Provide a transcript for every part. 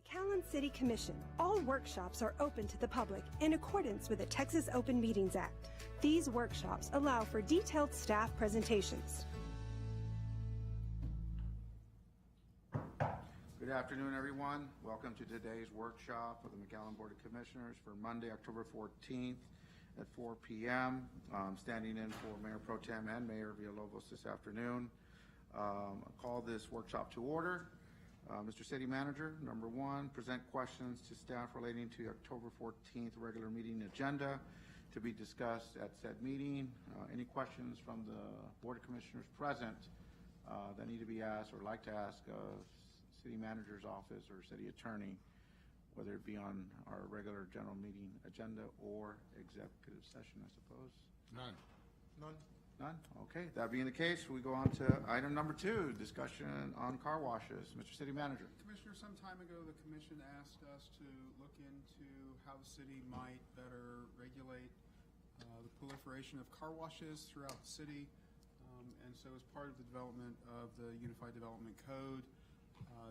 McAllen City Commission. All workshops are open to the public in accordance with the Texas Open Meetings Act. These workshops allow for detailed staff presentations. Good afternoon, everyone. Welcome to today's workshop of the McAllen Board of Commissioners for Monday, October 14th at 4 p.m. Standing in for Mayor Pro Tem and Mayor Villalobos this afternoon. I'll call this workshop to order. Mr. City Manager, number one, present questions to staff relating to October 14th regular meeting agenda to be discussed at said meeting. Any questions from the Board of Commissioners present that need to be asked or like to ask City Manager's office or City Attorney, whether it be on our regular general meeting agenda or executive session, I suppose? None. None? None? Okay, that being the case, we go on to item number 2, discussion on car washes. Mr. City Manager. Commissioner, some time ago, the commission asked us to look into how the city might better regulate the proliferation of car washes throughout the city. And so as part of the development of the Unified Development Code,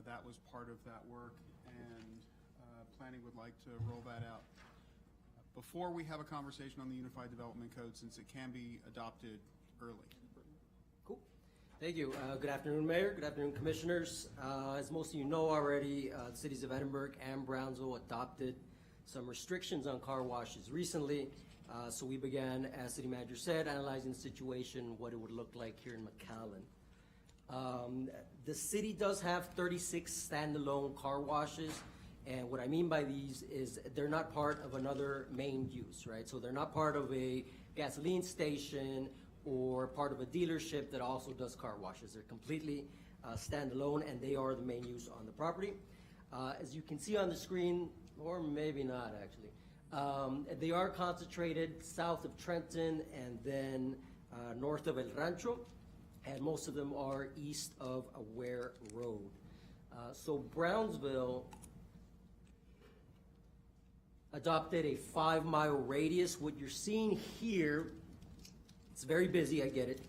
that was part of that work, and planning would like to roll that out before we have a conversation on the Unified Development Code, since it can be adopted early. Cool. Thank you. Good afternoon, Mayor. Good afternoon, Commissioners. As most of you know already, the cities of Edinburg and Brownsville adopted some restrictions on car washes recently. So we began, as City Manager said, analyzing the situation, what it would look like here in McAllen. The city does have 36 standalone car washes. And what I mean by these is they're not part of another main use, right? So they're not part of a gasoline station or part of a dealership that also does car washes. They're completely standalone, and they are the main use on the property. As you can see on the screen, or maybe not actually, they are concentrated south of Trenton and then north of El Rancho, and most of them are east of Ware Road. So Brownsville adopted a 5-mile radius. What you're seeing here, it's very busy, I get it,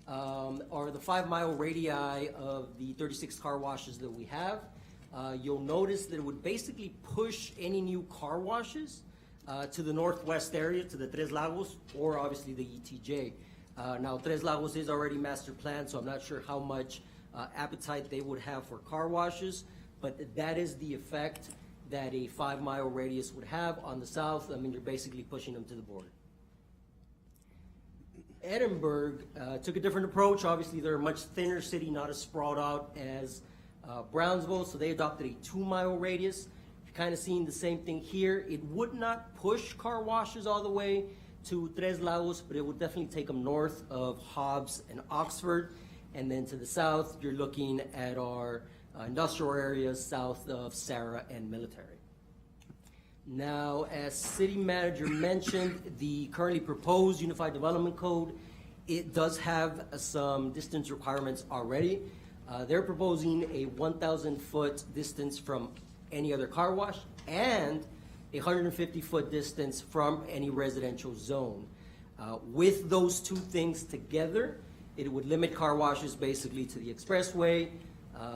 are the 5-mile radii of the 36 car washes that we have. You'll notice that it would basically push any new car washes to the northwest area, to the Tres Lagos, or obviously the ETJ. Now, Tres Lagos is already master planned, so I'm not sure how much appetite they would have for car washes, but that is the effect that a 5-mile radius would have on the south. I mean, you're basically pushing them to the border. Edinburg took a different approach. Obviously, they're a much thinner city, not as sprawled out as Brownsville, so they adopted a 2-mile radius. You're kind of seeing the same thing here. It would not push car washes all the way to Tres Lagos, but it would definitely take them north of Hobbs and Oxford. And then to the south, you're looking at our industrial areas south of Sarah and Military. Now, as City Manager mentioned, the currently proposed Unified Development Code, it does have some distance requirements already. They're proposing a 1,000-foot distance from any other car wash and a 150-foot distance from any residential zone. With those two things together, it would limit car washes basically to the expressway,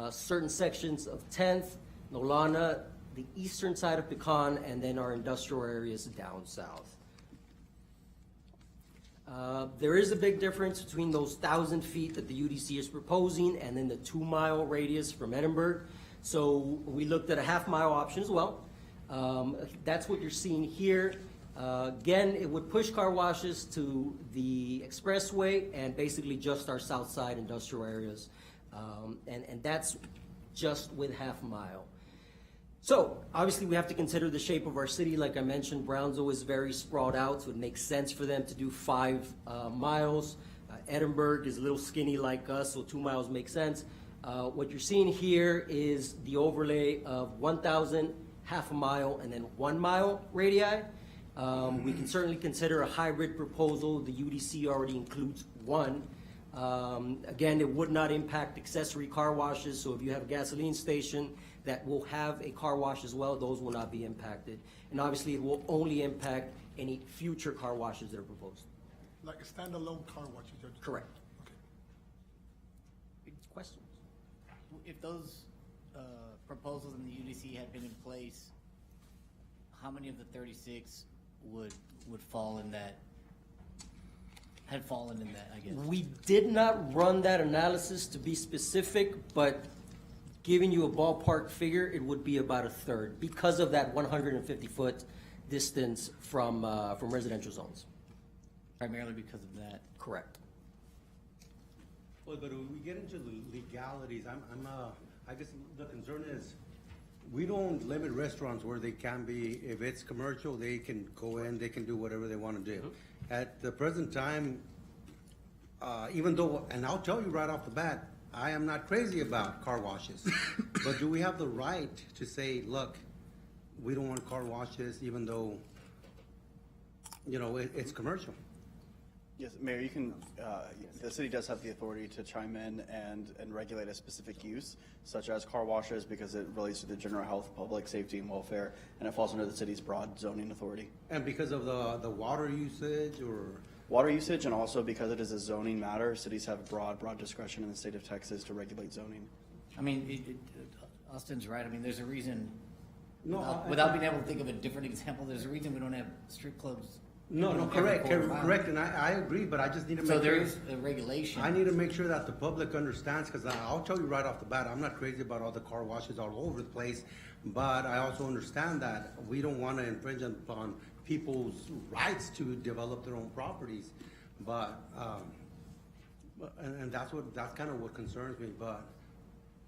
certain sections of 10th, Nolana, the eastern side of Pecan, and then our industrial areas down south. There is a big difference between those 1,000 feet that the UDC is proposing and then the 2-mile radius from Edinburg. So we looked at a half-mile option as well. That's what you're seeing here. Again, it would push car washes to the expressway and basically just our south side industrial areas. And that's just with half-mile. So obviously we have to consider the shape of our city. Like I mentioned, Brownsville is very sprawled out, so it makes sense for them to do 5 miles. Edinburg is a little skinny like us, so 2 miles makes sense. What you're seeing here is the overlay of 1,000, half a mile, and then 1 mile radii. We can certainly consider a hybrid proposal. The UDC already includes 1. Again, it would not impact accessory car washes, so if you have a gasoline station that will have a car wash as well, those will not be impacted. And obviously, it will only impact any future car washes that are proposed. Like a standalone car wash? Correct. Okay. Questions? If those proposals in the UDC had been in place, how many of the 36 would fall in that, had fallen in that, I guess? We did not run that analysis to be specific, but giving you a ballpark figure, it would be about a third because of that 150-foot distance from residential zones. Primarily because of that. Correct. Well, but when we get into the legalities, I guess the concern is, we don't limit restaurants where they can be, if it's commercial, they can go in, they can do whatever they want to do. At the present time, even though, and I'll tell you right off the bat, I am not crazy about car washes. But do we have the right to say, look, we don't want car washes even though, it's commercial? Yes, Mayor, you can, the city does have the authority to chime in and regulate a specific use, such as car washes, because it relates to the general health, public safety, and welfare, and it falls under the city's broad zoning authority. And because of the water usage or? Water usage, and also because it is a zoning matter, cities have broad discretion in the state of Texas to regulate zoning. I mean, Austin's right. I mean, there's a reason, No, without being able to think of a different example, there's a reason we don't have strip clubs. No, correct, and I agree, but I just need to make sure. So there is a regulation. I need to make sure that the public understands, because I'll tell you right off the bat, I'm not crazy about all the car washes all over the place, but I also understand that we don't want to infringe upon people's rights to develop their own properties, but, and that's kind of what concerns me,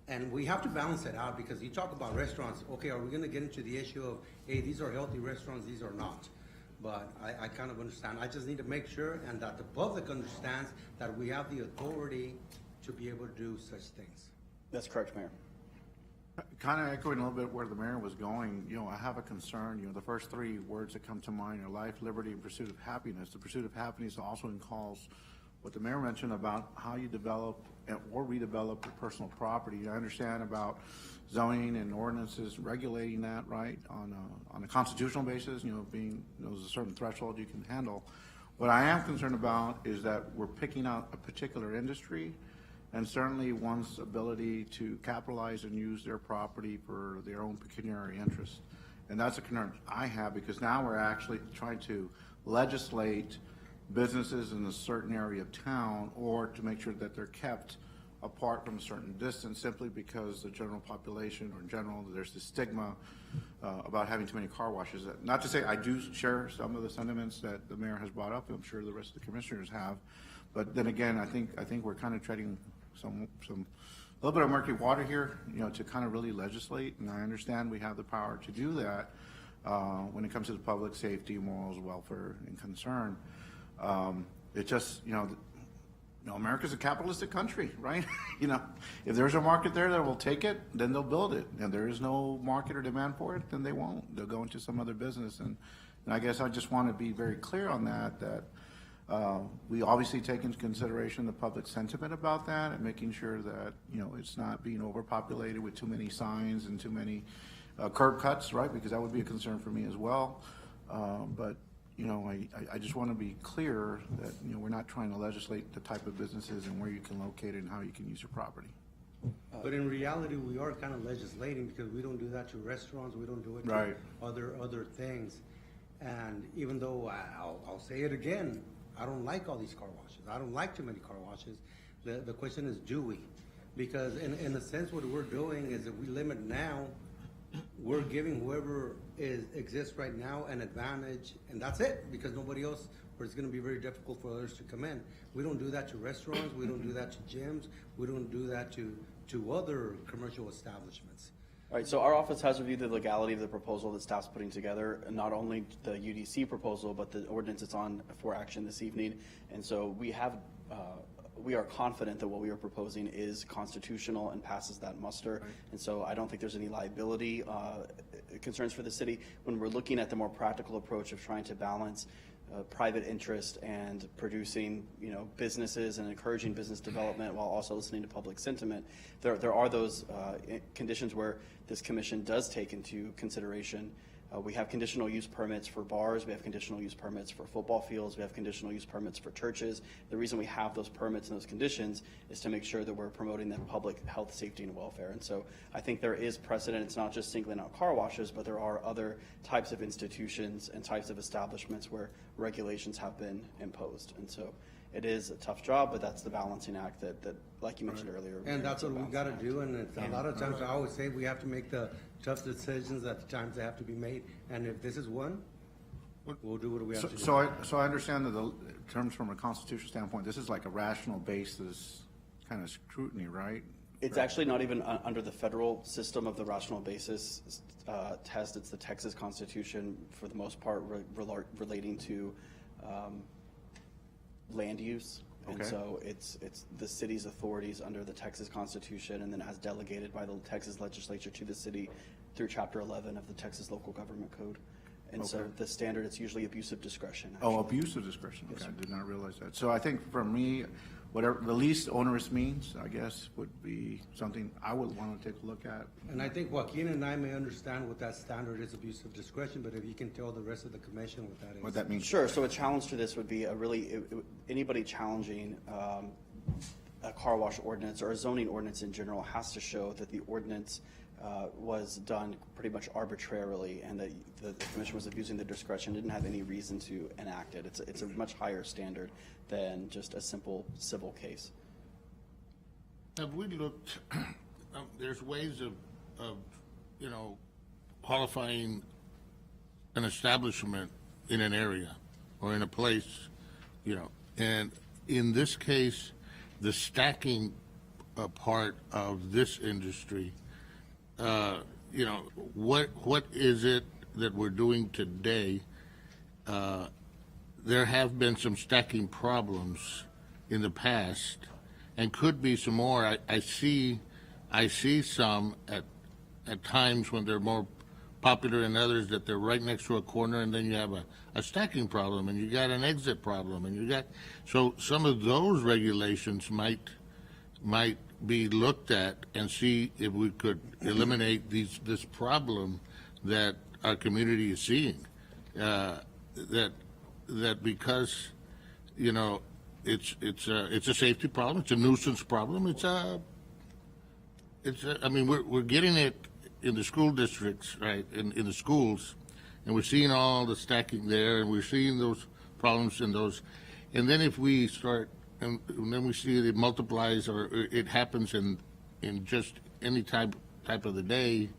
and we have to balance it out, because you talk about restaurants, okay, are we gonna get into the issue of, hey, these are healthy restaurants, these are not? But I kind of understand. I just need to make sure and that the public understands that we have the authority to be able to do such things. That's correct, Mayor. Kind of echoing a little bit where the mayor was going, I have a concern. The first three words that come to mind are life, liberty, and pursuit of happiness. The pursuit of happiness also calls what the mayor mentioned about how you develop or redevelop your personal property. I understand about zoning and ordinances regulating that, right, on a constitutional basis, being, there's a certain threshold you can handle. What I am concerned about is that we're picking out a particular industry, and certainly one's ability to capitalize and use their property for their own pecuniary interest. And that's a concern I have, because now we're actually trying to legislate businesses in a certain area of town, or to make sure that they're kept apart from a certain distance, simply because the general population, or in general, there's this stigma about having too many car washes. Not to say I do share some of the sentiments that the mayor has brought up, and I'm sure the rest of the commissioners have, but then again, I think we're kind of treading some a little bit of murky water here, to kind of really legislate, and I understand we have the power to do that when it comes to the public safety, morals, welfare, and concern. It just, America's a capitalistic country, right? If there's a market there that will take it, then they'll build it. And there is no market or demand for it, then they won't. They'll go into some other business. And I guess I just want to be very clear on that we obviously take into consideration the public sentiment about that, and making sure that, it's not being overpopulated with too many signs and too many curb cuts, right? Because that would be a concern for me as well. But I just want to be clear that, we're not trying to legislate the type of businesses and where you can locate it and how you can use your property. But in reality, we are kind of legislating, because we don't do that to restaurants, we don't do it Right. to other things. And even though I'll say it again, I don't like all these car washes. I don't like too many car washes. The question is, do we? Because in a sense, what we're doing is, if we limit now, we're giving whoever exists right now an advantage, and that's it, because nobody else, or it's going to be very difficult for others to come in. We don't do that to restaurants, we don't do that to gyms, we don't do that to other commercial establishments. All right, so our office has reviewed the legality of the proposal that staff's putting together, and not only the UDC proposal, but the ordinance that's on for action this evening. And so we are confident that what we are proposing is constitutional and passes that muster. Right. And so I don't think there's any liability concerns for the city. When we're looking at the more practical approach of trying to balance private interest and producing, businesses and encouraging business development while also listening to public sentiment, there are those conditions where this commission does take into consideration We have conditional use permits for bars, we have conditional use permits for football fields, we have conditional use permits for churches. The reason we have those permits and those conditions is to make sure that we're promoting the public health, safety, and welfare. And so I think there is precedent. It's not just singling out car washes, but there are other types of institutions and types of establishments where regulations have been imposed. And so it is a tough job, but that's the balancing act that like you mentioned earlier. And that's what we balancing gotta act. do, and it's, a lot of times I always say we have to make the tough decisions at the times they have to be made, and if this is one, we'll do what we have to do. So I understand that in terms from a constitutional standpoint, this is like a rational basis kind of scrutiny, right? It's actually not even under the federal system of the rational basis test. It's the Texas Constitution, for the most part, relating to land use. And Okay. so it's the city's authorities under the Texas Constitution, and then as delegated by the Texas legislature to the city through Chapter 11 of the Texas Local Government Code. And so Okay. the standard, it's usually abuse of discretion. Oh, actually. abuse of discretion. Okay, I did not realize that. So I think for me, whatever the least onerous means, I guess, would be something I would want to take a look at. And I think Joaquin and I may understand what that standard is, abuse of discretion, but if you can tell the rest of the commission what that is. What that means. Sure. So a challenge to this would be anybody challenging a car wash ordinance or a zoning ordinance in general has to show that the ordinance was done pretty much arbitrarily, and that the commission was abusing the discretion, didn't have any reason to enact it. It's a much higher standard than just a simple civil case. Have we looked, there's ways of, qualifying an establishment in an area or in a place, and in this case, the stacking part of this industry, what is it that we're doing today? There have been some stacking problems in the past, and could be some more. I see some at times when they're more popular than others, that they're right next to a corner, and then you have a stacking problem, and you got an exit problem, and so some of those regulations might be looked at and see if we could eliminate this problem that our community is seeing. That because it's a safety problem, it's a nuisance problem, we're getting it in the school districts, right, in the schools, and we're seeing all the stacking there, and we're seeing those problems in those, and then if we start, and then we see it multiplies, or it happens in just any type of the day,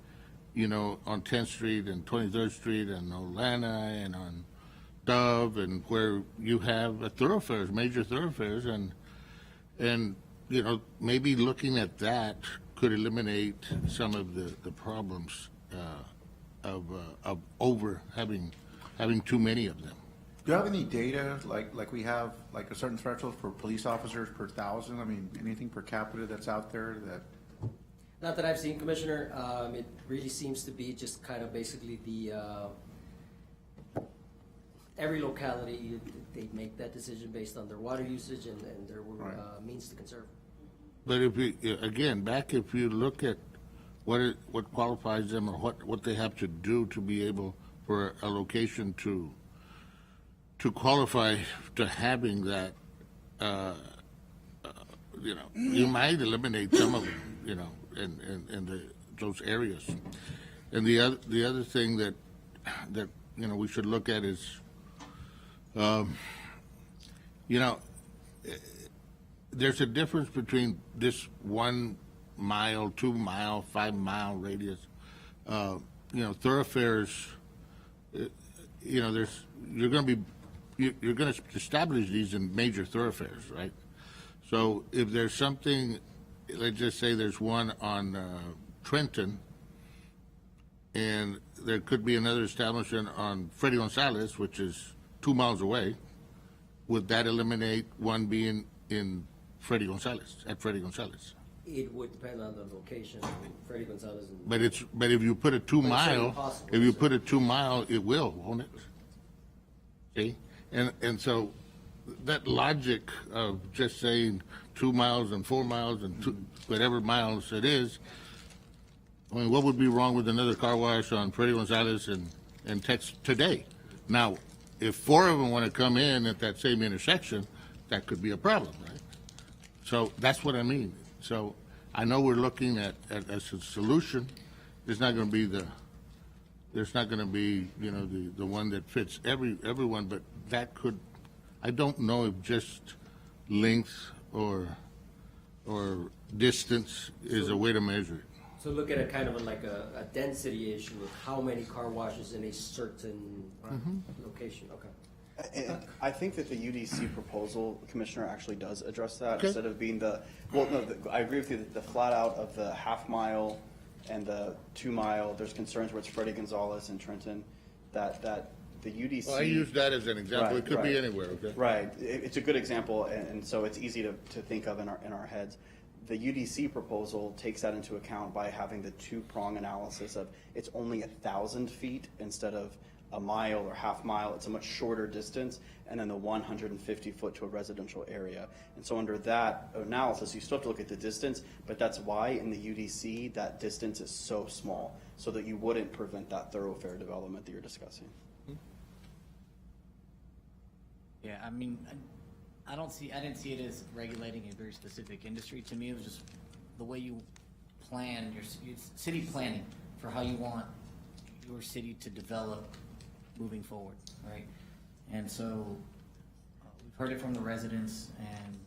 on 10th Street and 23rd Street and Olana and on Dove, and where you have thoroughfares, major thoroughfares, and maybe looking at that could eliminate some of the problems of having too many of them. Do you have any data, like we have, like a certain threshold for police officers per thousand? I mean, anything per capita that's out there that? Not that I've seen, Commissioner. It really seems to be just kind of basically every locality, they make that decision based on their water usage and their Right. means to conserve. But if you look at what qualifies them, or what they have to do to be able for a location to qualify to having that, you might eliminate some of them, in those areas. And the other thing that we should look at is, there's a difference between this 1 mile, 2 mile, 5 mile radius. Thoroughfares. You're going to establish these in major thoroughfares, right? So if there's something, let's just say there's one on Trenton, and there could be another establishment on Freddy Gonzalez, which is 2 miles away. Would that eliminate one being in Freddy Gonzalez, at Freddy Gonzalez? It would depend on the location. Freddie Gonzalez and But if you put a 2 But it's certainly mile, possible, if you so. put a 2 mile, it will, won't it? See? And so that logic of just saying 2 miles and 4 miles and whatever miles it is, I mean, what would be wrong with another car wash on Freddy Gonzalez and and text today. Now, if 4 of them want to come in at that same intersection, that could be a problem, right? So that's what I mean. So I know we're looking at as a solution. There's not going to be the one that fits everyone, but that could, I don't know if just length or distance is a way to measure it. So look at it kind of like a density issue of how many car washes in a certain location, okay. I think that the UDC proposal, Commissioner, actually does address that Okay. instead of being I agree with you that the flat out of the half mile and the 2 mile, there's concerns where it's Freddie Gonzalez and Trenton, that the UDC. Well, I use that as an example. Right, It could be right. anywhere, okay? Right. It's a good example, and so it's easy to think of in our heads. The UDC proposal takes that into account by having the 2-prong analysis of it's only 1,000 feet instead of a mile or half mile. It's a much shorter distance, and then the 150 foot to a residential area. And so under that analysis, you still have to look at the distance, but that's why in the UDC that distance is so small, so that you wouldn't prevent that thoroughfare development that you're discussing. Yeah, I mean, I didn't see it as regulating a very specific industry. To me, it was just the way you plan your city planning for how you want your city to develop moving forward, right? And so we've heard it from the residents, and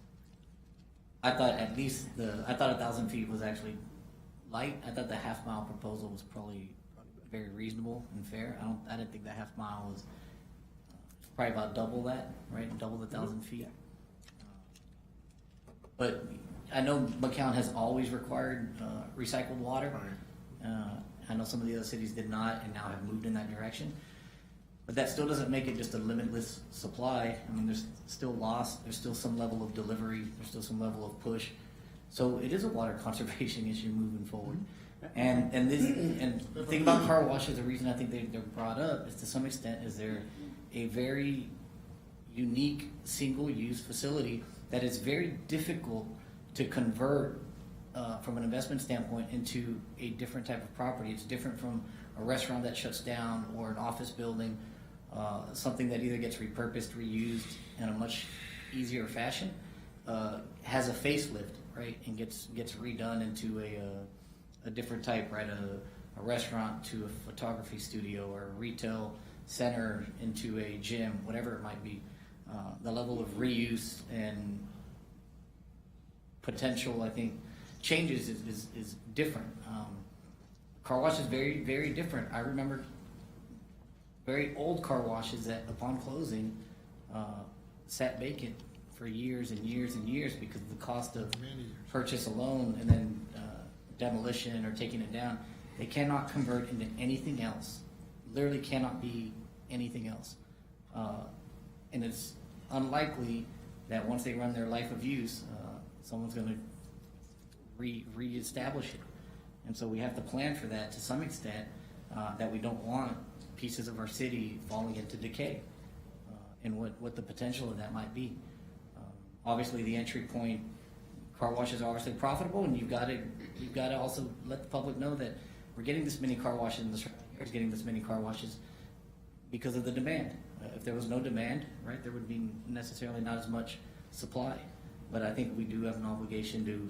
I thought 1,000 feet was actually light. I thought the half mile proposal was probably very reasonable and fair. I didn't think the half mile was probably about double that, right? Double the 1,000 feet. But I know McAllen has always required recycled water. I know some of the other cities did not and now have moved in that direction. But that still doesn't make it just a limitless supply. I mean, there's still loss, there's still some level of delivery, there's still some level of push. So it is a water conservation issue moving forward. And the thing about car washes, the reason I think they're brought up is to some extent is they're a very unique single-use facility that is very difficult to convert from an investment standpoint into a different type of property. It's different from a restaurant that shuts down or an office building, something that either gets repurposed, reused in a much easier fashion, has a facelift, right, and gets redone into a different type, right, a restaurant to a photography studio or a retail center into a gym, whatever it might be. The level of reuse and potential, I think, changes is different. Car wash is very, very different. I remember very old car washes that upon closing sat vacant for years and years and years because of the cost of purchase alone and then demolition or taking it down. They cannot convert into anything else. Literally cannot be anything else. And it's unlikely that once they run their life of use, someone's going to reestablish it. And so we have to plan for that to some extent, that we don't want pieces of our city falling into decay, and what the potential of that might be. Obviously, the entry point, car washes are obviously profitable, and you've got to also let the public know that we're getting this many car washes in this area, getting this many car washes because of the demand. If there was no demand, right, there would be necessarily not as much supply. But I think we do have an obligation to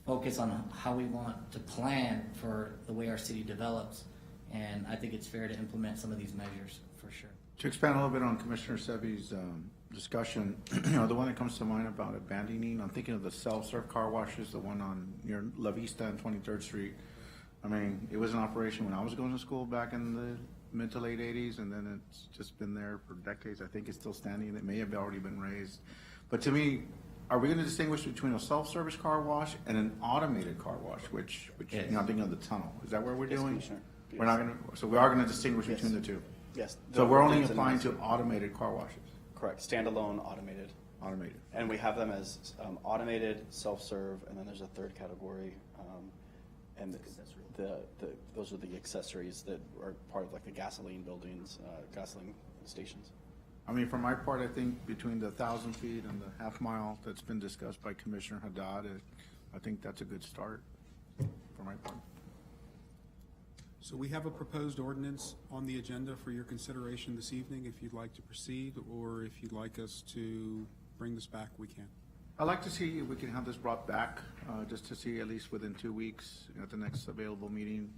focus on how we want to plan for the way our city develops. And I think it's fair to implement some of these measures for sure. To expand a little bit on Commissioner Sevy's discussion, the one that comes to mind about abandoning, I'm thinking of the self-serve car washes, the one on near La Vista and 23rd Street. I mean, it was in operation when I was going to school back in the mid to late 80s, and then it's just been there for decades. I think it's still standing. It may have already been raised. But to me, are we going to distinguish between a self-service car wash and an automated car wash, which Yes. I'm thinking of the tunnel? Is that what we're Yes, doing? Commissioner. We're not going to, so we are going to distinguish Yes. between the two? Yes. So we're only It's applying in- to automated car washes, Correct, standalone, automated. automated. And we have them as automated, self-serve, and then there's a third category. And those are the accessories that are part of like the gasoline buildings, gasoline stations. I mean, for my part, I think between the 1,000 feet and the half mile that's been discussed by Commissioner Haddad, I think that's a good start for my part. So we have a proposed ordinance on the agenda for your consideration this evening. If you'd like to proceed, or if you'd like us to bring this back, we can. I'd like to see if we can have this brought back, just to see at least within 2 weeks at the next available meeting,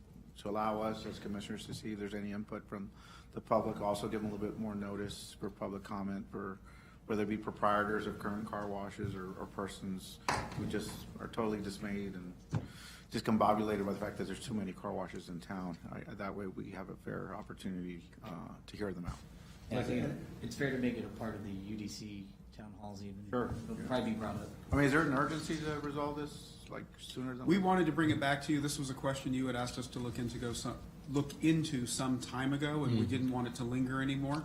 to allow us as commissioners to see if there's any input from the public. Also give them a little bit more notice for public comment, for whether it be proprietors of current car washes or persons who just are totally dismayed and discombobulated by the fact that there's too many car washes in town. That way we have a fair opportunity to hear them out. And I think it's fair to make it a part of the UDC town halls even. Sure. It'll probably be brought up. I mean, is there an urgency to resolve this, like, sooner than? We wanted to bring it back to you. This was a question you had asked us to look into some time ago, and we didn't want it to linger anymore.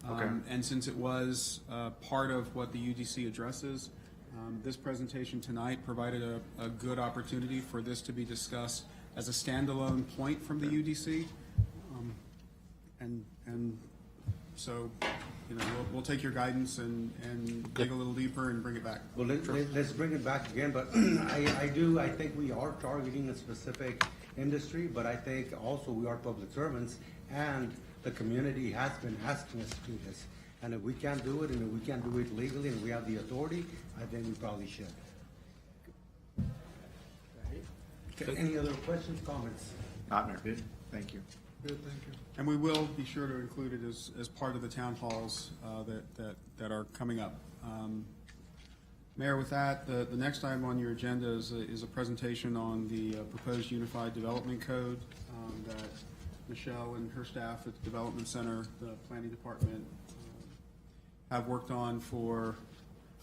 Okay. And since it was part of what the UDC addresses, this presentation tonight provided a good opportunity for this to be discussed as a standalone point from the UDC. And so, you know, we'll take your guidance and dig a little deeper and bring it back. Well, let's bring it back again, but I think we are targeting a specific industry, but I think also we are public servants, and the community has been asking us to do this. And if we can't do it, and if we can't do it legally, and we have the authority, I think we probably should. Okay, any other questions, comments? Not, Mayor. Good. Thank you. Good, thank you. And we will be sure to include it as part of the town halls that are coming up. Mayor, with that, the next item on your agenda is a presentation on the proposed Unified Development Code that Michelle and her staff at the Development Center, the Planning Department, have worked on for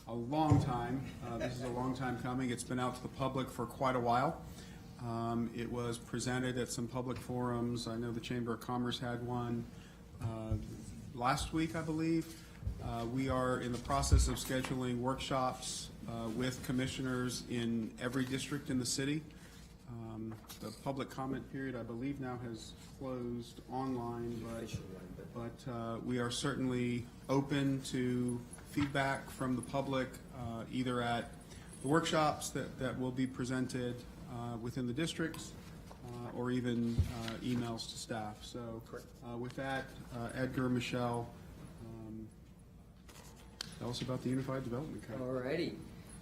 a long time. This is a long time coming. It's been out to the public for quite a while. It was presented at some public forums. I know the Chamber of Commerce had one last week, I believe. We are in the process of scheduling workshops with commissioners in every district in the city. The public comment period, I believe, now has closed online, but we are certainly open to feedback from the public, either at the workshops that will be presented within the districts, or even emails to staff. So with that, Edgar, Michelle, tell us about the Unified Development Code. Alrighty.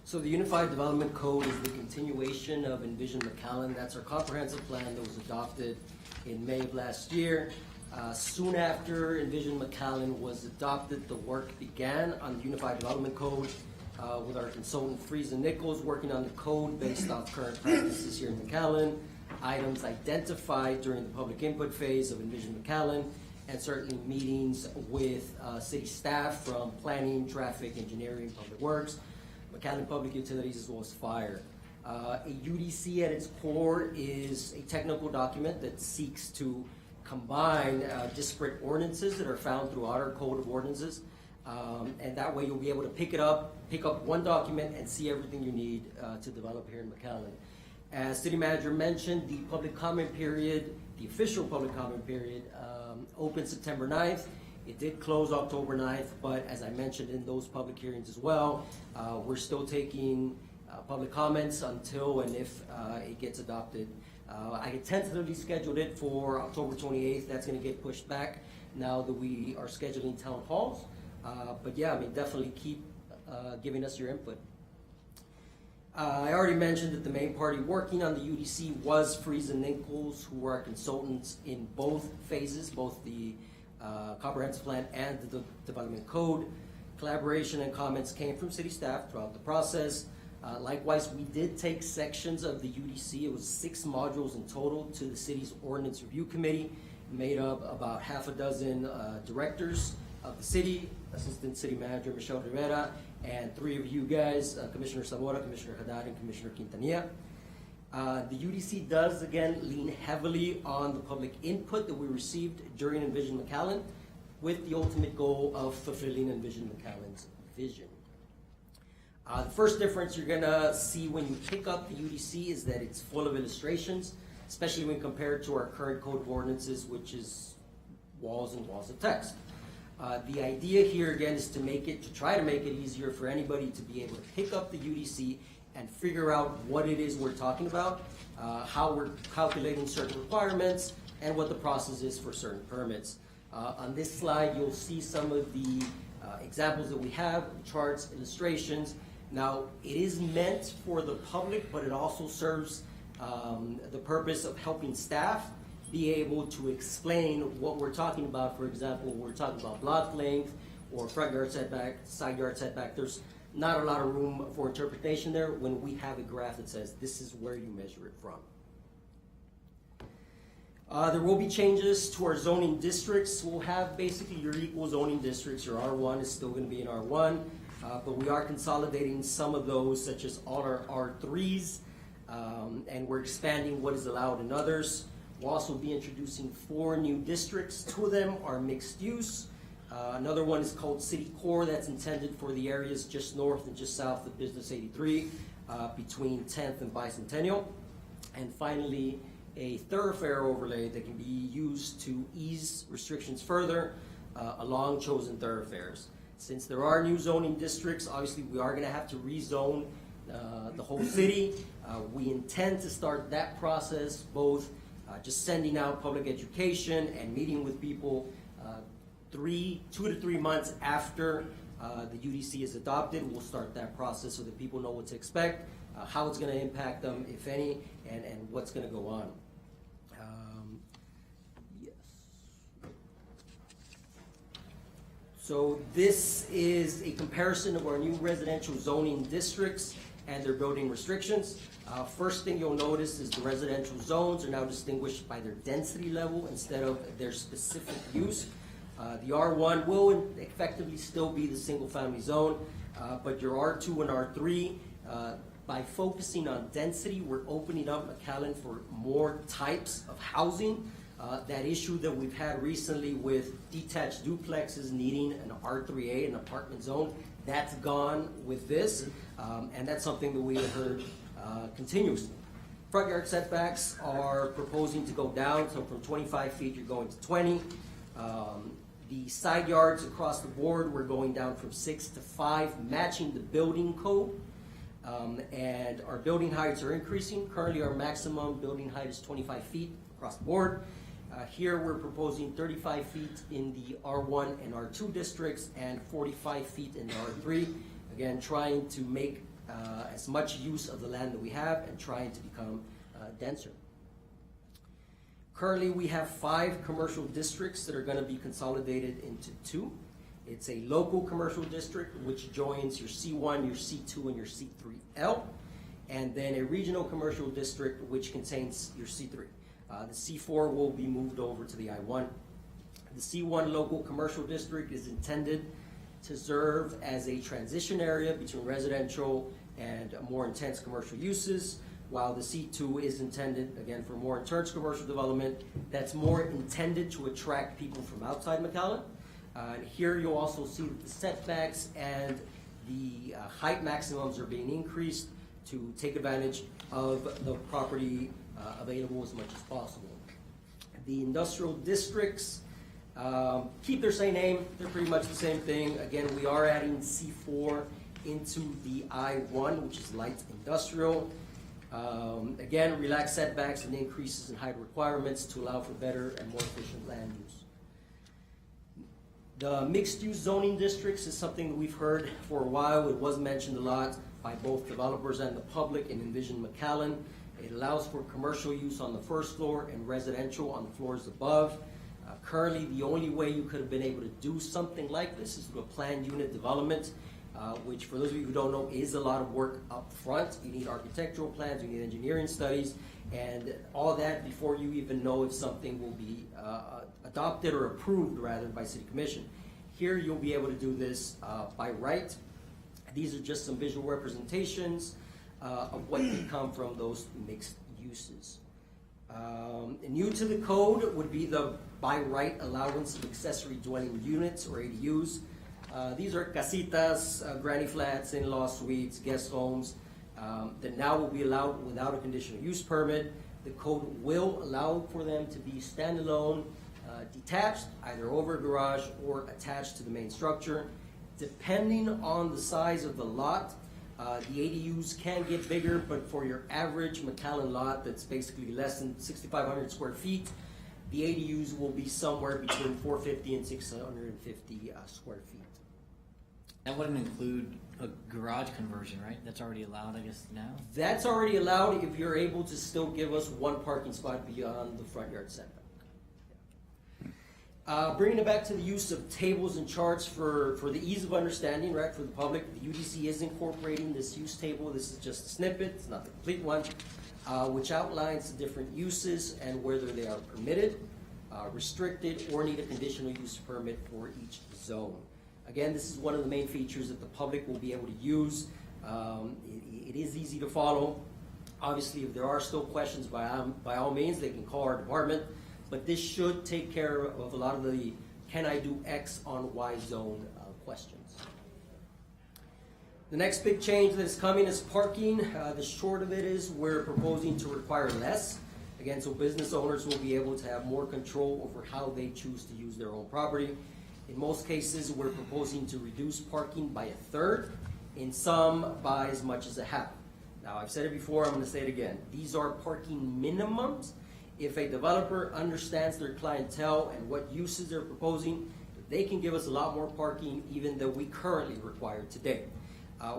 So the Unified Development Code is the continuation of Envision McAllen. That's our comprehensive plan that was adopted in May of last year. Soon after Envision McAllen was adopted, the work began on the Unified Development Code with our consultant Friesen Nichols working on the code based off current practices here in McAllen, items identified during the public input phase of Envision McAllen, and certainly meetings with city staff from planning, traffic, engineering, public works, McAllen Public Utilities, as well as fire. A UDC at its core is a technical document that seeks to combine disparate ordinances that are found throughout our code of ordinances. And that way you'll be able to pick up one document and see everything you need to develop here in McAllen. As City Manager mentioned, the public comment period, the official public comment period, opened September 9th. It did close October 9th, but as I mentioned in those public hearings as well, we're still taking public comments until and if it gets adopted. I tentatively scheduled it for October 28th. That's going to get pushed back now that we are scheduling town halls. But yeah, I mean, definitely keep giving us your input. I already mentioned that the main party working on the UDC was Friesen Nichols, who were our consultants in both phases, both the comprehensive plan and the development code. Collaboration and comments came from city staff throughout the process. Likewise, we did take sections of the UDC. It was 6 modules in total to the city's ordinance review committee, made up about half a dozen directors of the city, Assistant City Manager Michelle Rivera, and 3 of you guys, Commissioner Zamora, Commissioner Haddad, and Commissioner Quintanilla. The UDC does, again, lean heavily on the public input that we received during Envision McAllen, with the ultimate goal of fulfilling Envision McAllen's vision. The first difference you're gonna see when you pick up the UDC is that it's full of illustrations, especially when compared to our current code of ordinances, which is walls and walls of text. The idea here again is to try to make it easier for anybody to be able to pick up the UDC and figure out what it is we're talking about, how we're calculating certain requirements, and what the process is for certain permits. On this slide, you'll see some of the examples that we have, charts, illustrations. Now, it is meant for the public, but it also serves the purpose of helping staff be able to explain what we're talking about. For example, we're talking about block length or front yard setback, side yard setback. There's not a lot of room for interpretation there when we have a graph that says this is where you measure it from. There will be changes to our zoning districts. We'll have basically your equal zoning districts. Your R1 is still going to be in R1, but we are consolidating some of those, such as all our R3s, and we're expanding what is allowed in others. We'll also be introducing 4 new districts. 2 of them are mixed use. Another one is called City Core. That's intended for the areas just north and just south of Business 83, between 10th and Bicentennial. And finally, a thoroughfare overlay that can be used to ease restrictions further along chosen thoroughfares. Since there are new zoning districts, obviously we are going to have to rezone the whole city. We intend to start that process, both just sending out public education and meeting with people 2 to 3 months after the UDC is adopted. We'll start that process so that people know what to expect, how it's going to impact them, if any, and what's going to go on. Yes. So this is a comparison of our new residential zoning districts and their building restrictions. First thing you'll notice is the residential zones are now distinguished by their density level instead of their specific use. The R1 will effectively still be the single family zone, but your R2 and R3, by focusing on density, we're opening up McAllen for more types of housing. That issue that we've had recently with detached duplexes needing an R3A, an apartment zone, that's gone with this, and that's something that we have heard continuously. Front yard setbacks are proposing to go down, so from 25 feet you're going to 20. The side yards across the board, we're going down from 6 to 5, matching the building code. And our building heights are increasing. Currently, our maximum building height is 25 feet across the board. Here, we're proposing 35 feet in the R1 and R2 districts and 45 feet in the R3. Again, trying to make as much use of the land that we have and trying to become denser. Currently, we have 5 commercial districts that are going to be consolidated into 2. It's a local commercial district, which joins your C1, your C2, and your C3L, and then a regional commercial district, which contains your C3. The C4 will be moved over to the I1. The C1 local commercial district is intended to serve as a transition area between residential and more intense commercial uses, while the C2 is intended, again, for more intense commercial development that's more intended to attract people from outside McAllen. Here you'll also see that the setbacks and the height maximums are being increased to take advantage of the property available as much as possible. The industrial districts keep their same name. They're pretty much the same thing. Again, we are adding C4 into the I1, which is light industrial. Again, relaxed setbacks and increases in height requirements to allow for better and more efficient land use. The mixed-use zoning districts is something that we've heard for a while. It was mentioned a lot by both developers and the public in Envision McAllen. It allows for commercial use on the first floor and residential on the floors above. Currently, the only way you could have been able to do something like this is through a planned unit development, which for those of you who don't know is a lot of work up front. You need architectural plans, you need engineering studies, and all that before you even know if something will be adopted or approved rather by City Commission. Here you'll be able to do this by right. These are just some visual representations of what can come from those mixed uses. New to the code would be the by right allowance of accessory dwelling units or ADUs. These are casitas, granny flats, in-law suites, guest homes that now will be allowed without a conditional use permit. The code will allow for them to be standalone, detached, either over a garage or attached to the main structure. Depending on the size of the lot, The ADUs can get bigger, but for your average McAllen lot that's basically less than 6,500 square feet, the ADUs will be somewhere between 450 and 650 square feet. That wouldn't include a garage conversion, right? That's already allowed, I guess, now? That's already allowed if you're able to still give us one parking spot beyond the front yard setback. Bringing it back to the use of tables and charts for the ease of understanding, right, for the public, the UDC is incorporating this use table. This is just a snippet, it's not the complete one, which outlines the different uses and whether they are permitted, restricted, or need a conditional use permit for each zone. Again, this is one of the main features that the public will be able to use. It is easy to follow. Obviously, if there are still questions, by all means, they can call our department. But this should take care of a lot of the can I do X on Y zone questions. The next big change that is coming is parking. The short of it is we're proposing to require less. Again, so business owners will be able to have more control over how they choose to use their own property. In most cases, we're proposing to reduce parking by 1/3, in some by as much as 1/2. Now, I've said it before, I'm going to say it again. These are parking minimums. If a developer understands their clientele and what uses they're proposing, they can give us a lot more parking even than we currently require today.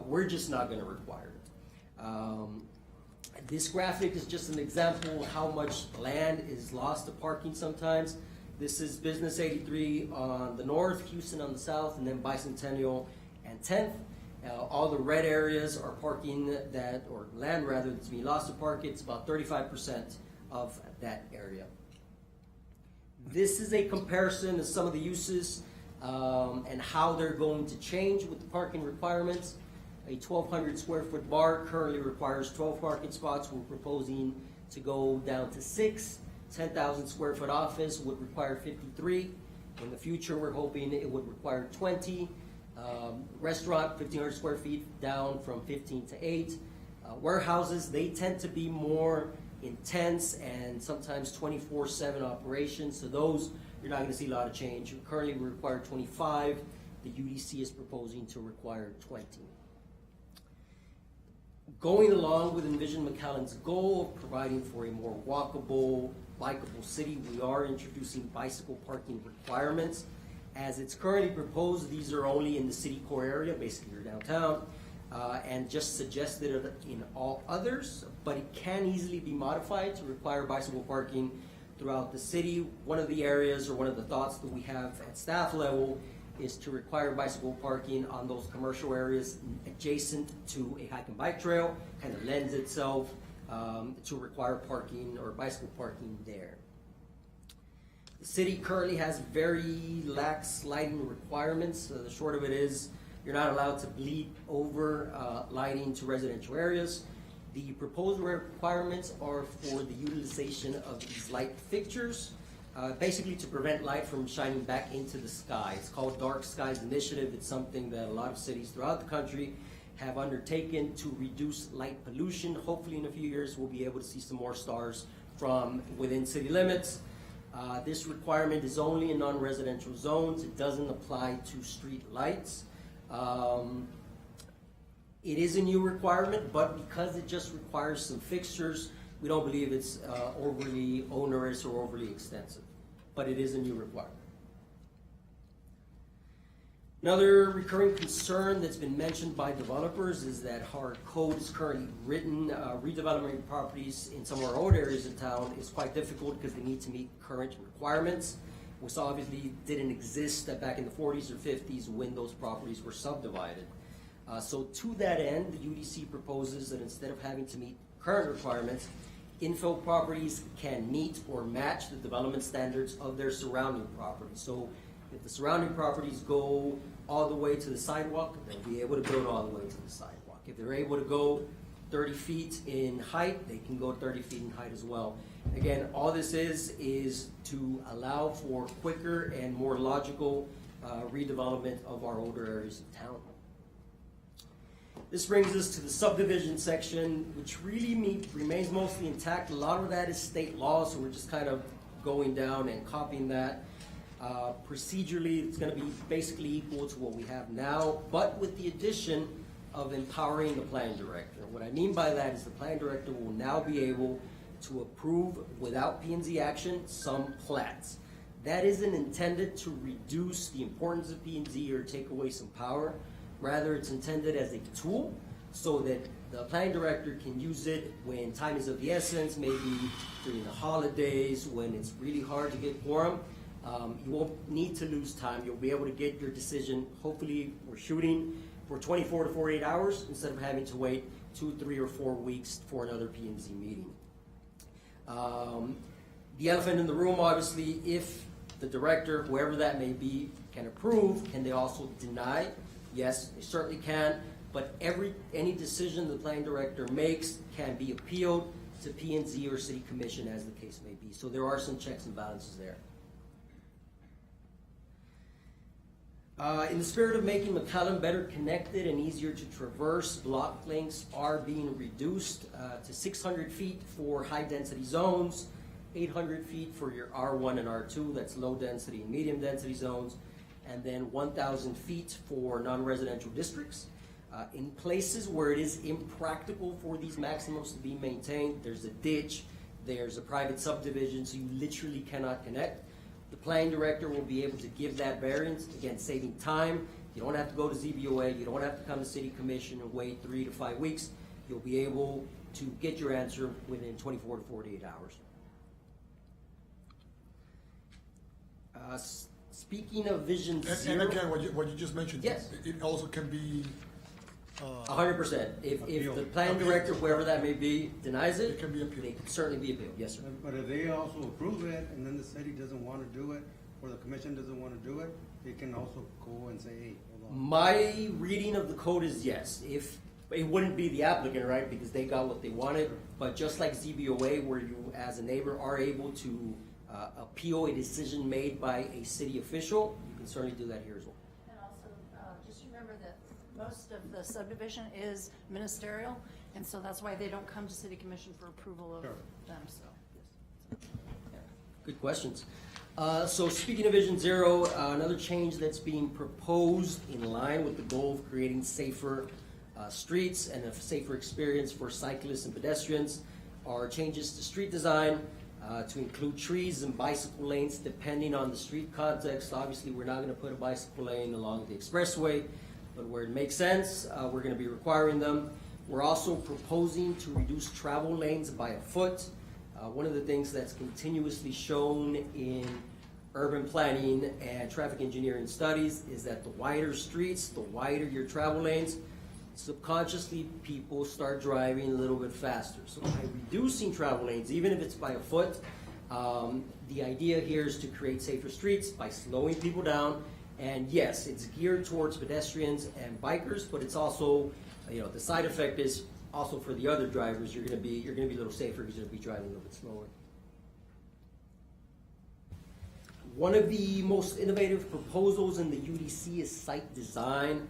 We're just not going to require it. This graphic is just an example of how much land is lost to parking sometimes. This is Business 83 on the north, Houston on the south, and then Bicentennial and 10th. All the red areas are parking or land rather, that's being lost to park. It's about 35% of that area. This is a comparison of some of the uses and how they're going to change with the parking requirements. A 1,200 square foot bar currently requires 12 parking spots. We're proposing to go down to 6. 10,000 square foot office would require 53. In the future, we're hoping it would require 20. Restaurant, 1,500 square feet, down from 15 to 8. Warehouses, they tend to be more intense and sometimes 24/7 operations. So those, you're not going to see a lot of change. Currently, we require 25. The UDC is proposing to require 20. Going along with Envision McAllen's goal of providing for a more walkable, bikeable city, we are introducing bicycle parking requirements. As it's currently proposed, these are only in the city core area, basically your downtown, and just suggested in all others, but it can easily be modified to require bicycle parking throughout the city. One of the areas or one of the thoughts that we have at staff level is to require bicycle parking on those commercial areas adjacent to a hike and bike trail. Kind of lends itself to require parking or bicycle parking there. The city currently has very lax lighting requirements. The short of it is you're not allowed to bleed over lighting to residential areas. The proposed requirements are for the utilization of these light fixtures, basically to prevent light from shining back into the sky. It's called Dark Skies Initiative. It's something that a lot of cities throughout the country have undertaken to reduce light pollution. Hopefully in a few years we'll be able to see some more stars from within city limits. This requirement is only in non-residential zones. It doesn't apply to street lights. It is a new requirement, but because it just requires some fixtures, we don't believe it's overly onerous or overly extensive. But it is a new requirement. Another recurring concern that's been mentioned by developers is that our code is currently written. Redeveloping properties in some of our old areas of town is quite difficult because they need to meet current requirements, which obviously didn't exist back in the 40s or 50s when those properties were subdivided. So to that end, the UDC proposes that instead of having to meet current requirements, infill properties can meet or match the development standards of their surrounding properties. So if the surrounding properties go all the way to the sidewalk, they'll be able to build all the way to the sidewalk. If they're able to go 30 feet in height, they can go 30 feet in height as well. Again, all this is to allow for quicker and more logical redevelopment of our older areas of town. This brings us to the subdivision section, which really remains mostly intact. A lot of that is state law, so we're just kind of going down and copying that. Procedurally, it's going to be basically equal to what we have now, but with the addition of empowering the plan director. What I mean by that is the plan director will now be able to approve without P&Z action some plats. That isn't intended to reduce the importance of P&Z or take away some power. Rather, it's intended as a tool so that the planning director can use it when time is of the essence, maybe during the holidays, when it's really hard to get quorum. You won't need to lose time. You'll be able to get your decision. Hopefully, we're shooting for 24 to 48 hours instead of having to wait 2, 3, or 4 weeks for another P&Z meeting. The elephant in the room, obviously, if the director, whoever that may be, can approve, can they also deny? Yes, they certainly can, but any decision the planning director makes can be appealed to P&Z or City Commission as the case may be. So there are some checks and balances there. In the spirit of making McAllen better connected and easier to traverse, block lengths are being reduced to 600 feet for high-density zones, 800 feet for your R1 and R2, that's low-density and medium-density zones, and then 1,000 feet for non-residential districts. In places where it is impractical for these maximums to be maintained, there's a ditch, there's a private subdivision, so you literally cannot connect. The planning director will be able to give that variance, again, saving time. You don't have to go to ZBOA, you don't have to come to City Commission and wait 3 to 5 weeks. You'll be able to get your answer within 24 to 48 hours. Speaking of Vision Zero. And again, what you just mentioned. Yes. It also can be. 100%. If the planning director, whoever that may be, denies it, It can be appealed. They can certainly be appealed. Yes, sir. But if they also approve it, and then the city doesn't want to do it, or the commission doesn't want to do it, they can also go and say, hey, hold on. My reading of the code is yes. If it wouldn't be the applicant, right, because they got what they wanted, but just like ZBOA, where you, as a neighbor, are able to appeal a decision made by a city official, you can certainly do that here as well. And also, just remember that most of the subdivision is ministerial, and so that's why they don't come to City Commission for approval of them, so. Good questions. So speaking of Vision Zero, another change that's being proposed in line with the goal of creating safer streets and a safer experience for cyclists and pedestrians are changes to street design to include trees and bicycle lanes depending on the street context. Obviously, we're not going to put a bicycle lane along the expressway, but where it makes sense, we're going to be requiring them. We're also proposing to reduce travel lanes by a foot. One of the things that's continuously shown in urban planning and traffic engineering studies is that the wider streets, the wider your travel lanes, subconsciously people start driving a little bit faster. So by reducing travel lanes, even if it's by a foot, the idea here is to create safer streets by slowing people down. And yes, it's geared towards pedestrians and bikers, but it's also, the side effect is also for the other drivers. You're going to be a little safer because you're going to be driving a little bit slower. One of the most innovative proposals in the UDC is site design.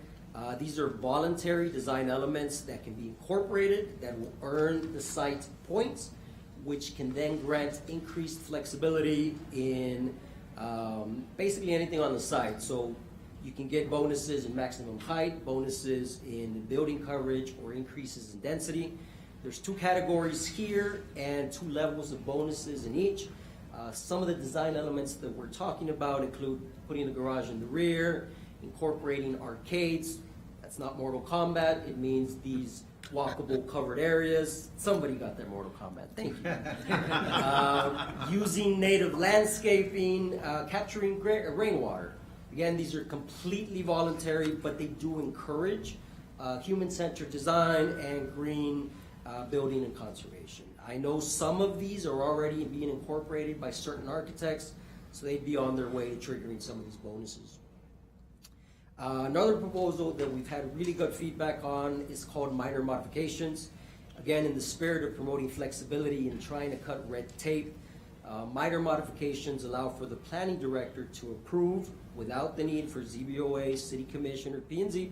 These are voluntary design elements that can be incorporated that will earn the site points, which can then grant increased flexibility in basically anything on the site. So you can get bonuses in maximum height, bonuses in building coverage, or increases in density. There's 2 categories here and 2 levels of bonuses in each. Some of the design elements that we're talking about include putting the garage in the rear, incorporating arcades. That's not Mortal Kombat. It means these walkable covered areas. Somebody got their Mortal Kombat. Thank you. Using native landscaping, capturing rainwater. Again, these are completely voluntary, but they do encourage human-centered design and green building and conservation. I know some of these are already being incorporated by certain architects, so they'd be on their way to triggering some of these bonuses. Another proposal that we've had really good feedback on is called minor modifications. Again, in the spirit of promoting flexibility and trying to cut red tape, minor modifications allow for the planning director to approve without the need for ZBOA, City Commission, or P&Z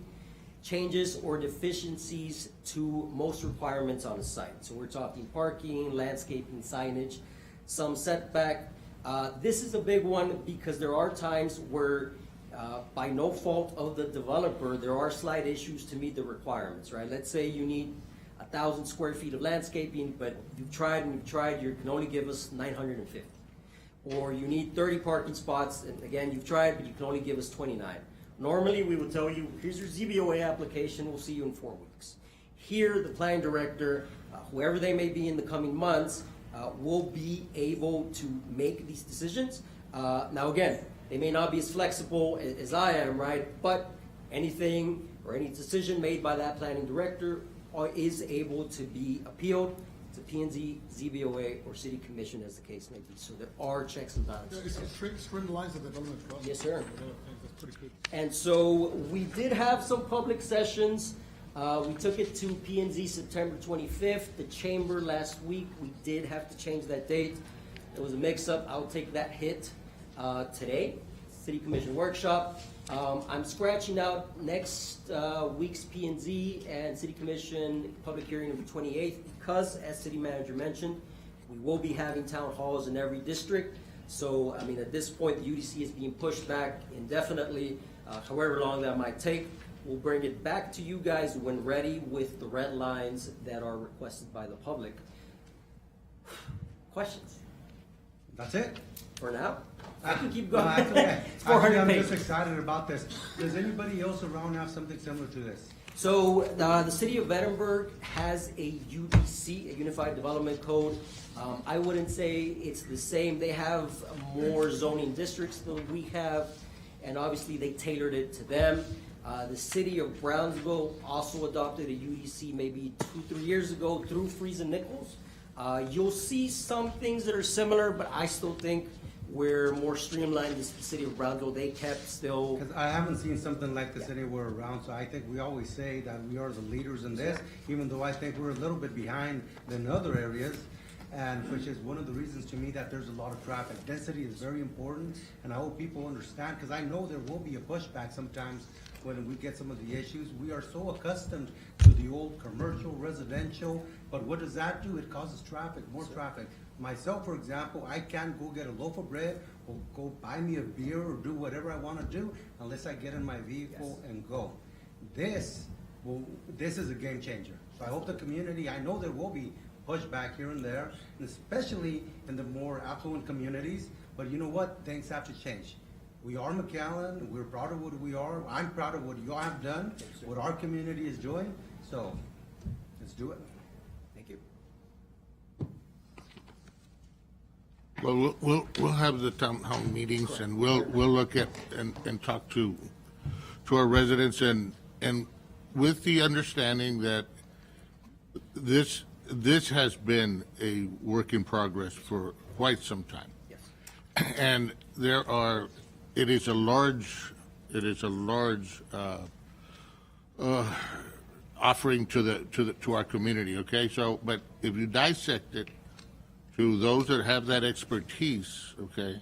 changes or deficiencies to most requirements on the site. So we're talking parking, landscaping, signage, some setback. This is a big one because there are times where by no fault of the developer, there are slight issues to meet the requirements, right? Let's say you need 1,000 square feet of landscaping, but you've tried and you've tried, you can only give us 950. Or you need 30 parking spots, and again, you've tried, but you can only give us 29. Normally, we would tell you, here's your ZBOA application, we'll see you in 4 weeks. Here, the planning director, whoever they may be in the coming months, will be able to make these decisions. Now again, they may not be as flexible as I am, right? But anything or any decision made by that planning director is able to be appealed to P&Z, ZBOA, or City Commission, as the case may be. So there are checks and balances. It's streamlines the development process. Yes, sir. That's pretty good. And so we did have some public sessions. We took it to P&Z September 25th. The chamber last week, we did have to change that date. There was a mix-up. I'll take that hit today. City Commission workshop. I'm scratching out next week's P&Z and City Commission public hearing of the 28th because, as City Manager mentioned, we will be having town halls in every district. So, I mean, at this point, the UDC is being pushed back indefinitely, however long that might take. We'll bring it back to you guys when ready with the red lines that are requested by the public. Questions? That's it? For now? I can keep No, going. that's okay. It's 400 I'm pages. just excited about this. Does anybody else around have something similar to this? So the city of Edinburgh has a UDC, a Unified Development Code. I wouldn't say it's the same. They have more zoning districts than we have, and obviously they tailored it to them. The city of Brownsville also adopted a UDC maybe 2-3 years ago through Freeze and Nichols. You'll see some things that are similar, but I still think we're more streamlined. The city of Brownsville, they kept still. Because I haven't seen something like this anywhere around, so I think we always say that we are the leaders in this, even though I think we're a little bit behind than other areas, and which is one of the reasons to me that there's a lot of traffic. Density is very important, and I hope people understand, because I know there will be a pushback sometimes when we get some of the issues. We are so accustomed to the old commercial, residential, but what does that do? It causes traffic, more traffic. Myself, for example, I can't go get a loaf of bread or go buy me a beer or do whatever I want to do unless I get in my vehicle and go. This is a game changer. So I hope the community, I know there will be pushback here and there, and especially in the more affluent communities, but you know what? Things have to change. We are McAllen, we're proud of what we are. I'm proud of what you all have done, what our community is doing, so let's do it. Thank you. Well, we'll have the town hall meetings, and we'll look at and talk to our residents, and with the understanding that this has been a work in progress for quite some time. Yes. And it is a large offering to our community. Okay, so but if you dissect it to those that have that expertise, okay,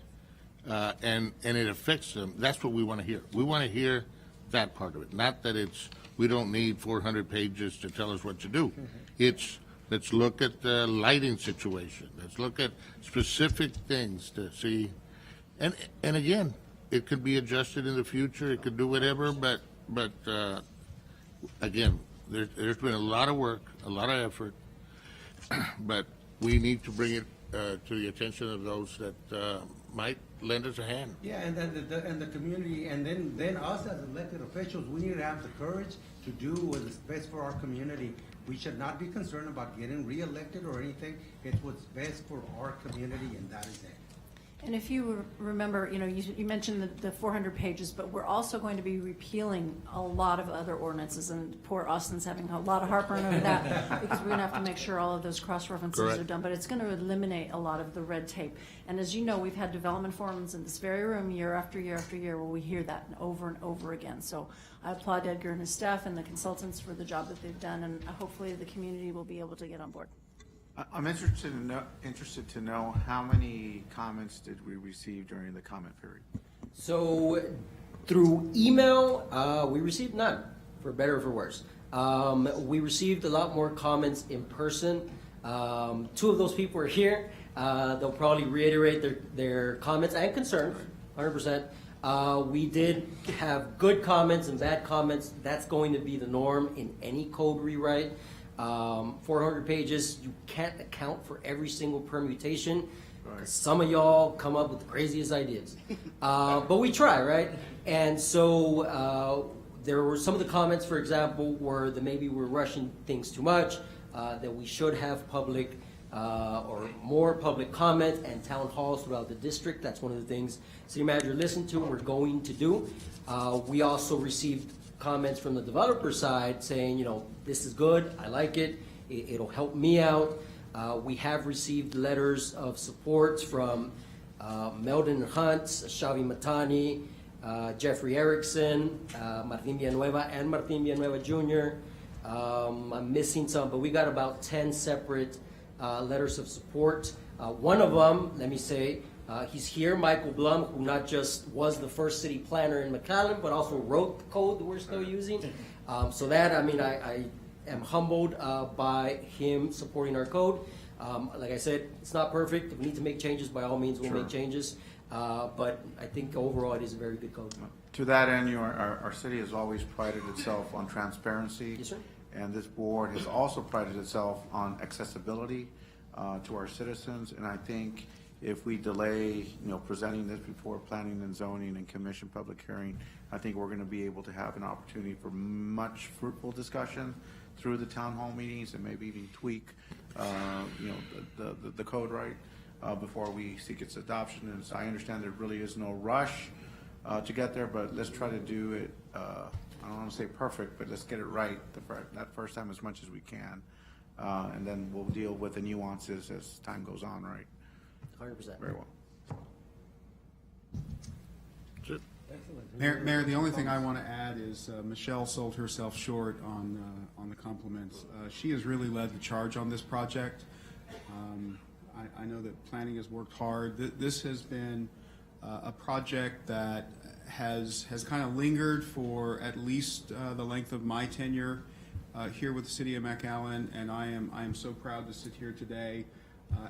and it affects them, that's what we want to hear. We want to hear that part of it, not that we don't need 400 pages to tell us what to do. It's let's look at the lighting situation. Let's look at specific things to see, and again, it could be adjusted in the future. It could do whatever, but again, there's been a lot of work, a lot of effort, but we need to bring it to the attention of those that might lend us a hand. Yeah, and then the community, and then us as elected officials, we need to have the courage to do what is best for our community. We should not be concerned about getting reelected or anything. It's what's best for our community, and that is it. And if you remember, you mentioned the 400 pages, but we're also going to be repealing a lot of other ordinances, and poor Austin's having a lot of heartburn over that because we're going to have to make sure all of those cross-references Correct. are done, but it's going to eliminate a lot of the red tape. And as you know, we've had development forums in this very room year after year after year where we hear that over and over again. So I applaud Edgar and his staff and the consultants for the job that they've done, and hopefully the community will be able to get on board. I'm interested to know how many comments did we receive during the comment period? So through email, we received none, for better or for worse. We received a lot more comments in person. 2 of those people are here. They'll probably reiterate their comments and concerns, 100%. We did have good comments and bad comments. That's going to be the norm in any code rewrite. 400 pages, you can't account for every single permutation. Some of y'all come up with the craziest ideas. But we try, right? And so there were some of the comments, for example, were that maybe we're rushing things too much, that we should have public or more public comment and town halls throughout the district. That's one of the things City Manager listened to, we're going to do. We also received comments from the developer side saying, you know, this is good, I like it, it'll help me out. We have received letters of support from Meldon Hunt, Xavi Matani, Jeffrey Erickson, Martin Villanueva, and Martin Villanueva Jr. I'm missing some, but we got about 10 separate letters of support. One of them, let me say, he's here, Michael Blum, who not just was the first city planner in McAllen, but also wrote the code that we're still using. So that, I mean, I am humbled by him supporting our code. Like I said, it's not perfect. If we need to make changes, by all means, we'll make changes. But I think overall it is a very good code. To that end, our city has always prided itself on transparency. Yes, sir. And this board has also prided itself on accessibility to our citizens. And I think if we delay, presenting this before planning and zoning and commission public hearing, I think we're going to be able to have an opportunity for much fruitful discussion through the town hall meetings and maybe even tweak, the code right before we seek its adoption. And so I understand there really is no rush to get there, but let's try to do it. I don't want to say perfect, but let's get it right that first time as much as we can, and then we'll deal with the nuances as time goes on. Right. 100%. Very well. Mayor, the only thing I want to add is Michelle sold herself short on the compliments. She has really led the charge on this project. I know that planning has worked hard. This has been a project that has kind of lingered for at least the length of my tenure here with the city of McAllen, and I am so proud to sit here today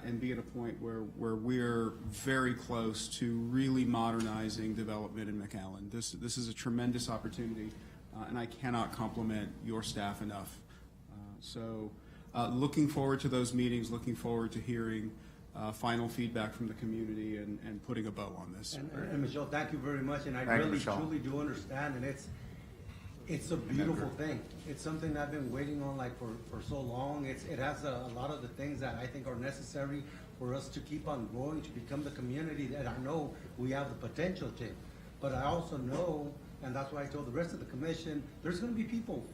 and be at a point where we're very close to really modernizing development in McAllen. This is a tremendous opportunity, and I cannot compliment your staff enough. So looking forward to those meetings, looking forward to hearing final feedback from the community and putting a bow on this. And Michelle, thank you very much, and I Thank you, really Michelle. truly do understand, and it's a beautiful thing. It's something I've been waiting on for so long. It has a lot of the things that I think are necessary for us to keep on growing, to become the community that I know we have the potential to. But I also know, and that's why I told the rest of the commission, there's going to be people,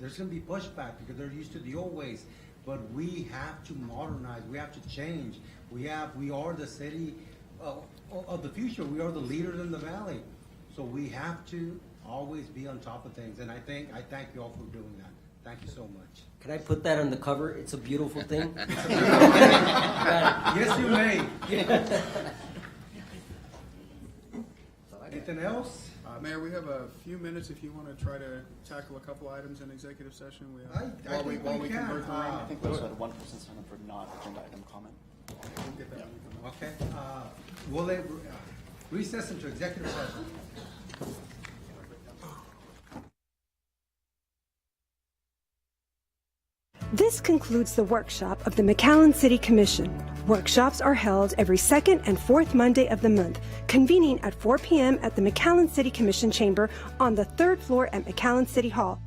there's going to be pushback because they're used to the old ways. But we have to modernize. We have to change. We are the city of the future. We are the leaders in the valley. So we have to always be on top of things. And I thank you all for doing that. Thank you so much. Can I put that on the cover? It's a beautiful thing. Yes, you may. Anything else? Mayor, we have a few minutes if you want to try to tackle a couple items in executive session. I think we can. convert the room. I think we also had one person sign up for not agenda item comment. We'll get that when we come back. Okay. We'll recess into executive session. This concludes the workshop of the McAllen City Commission. Workshops are held every second and fourth Monday of the month, convening at 4 p.m. at the McAllen City Commission chamber on the third floor at McAllen City Hall.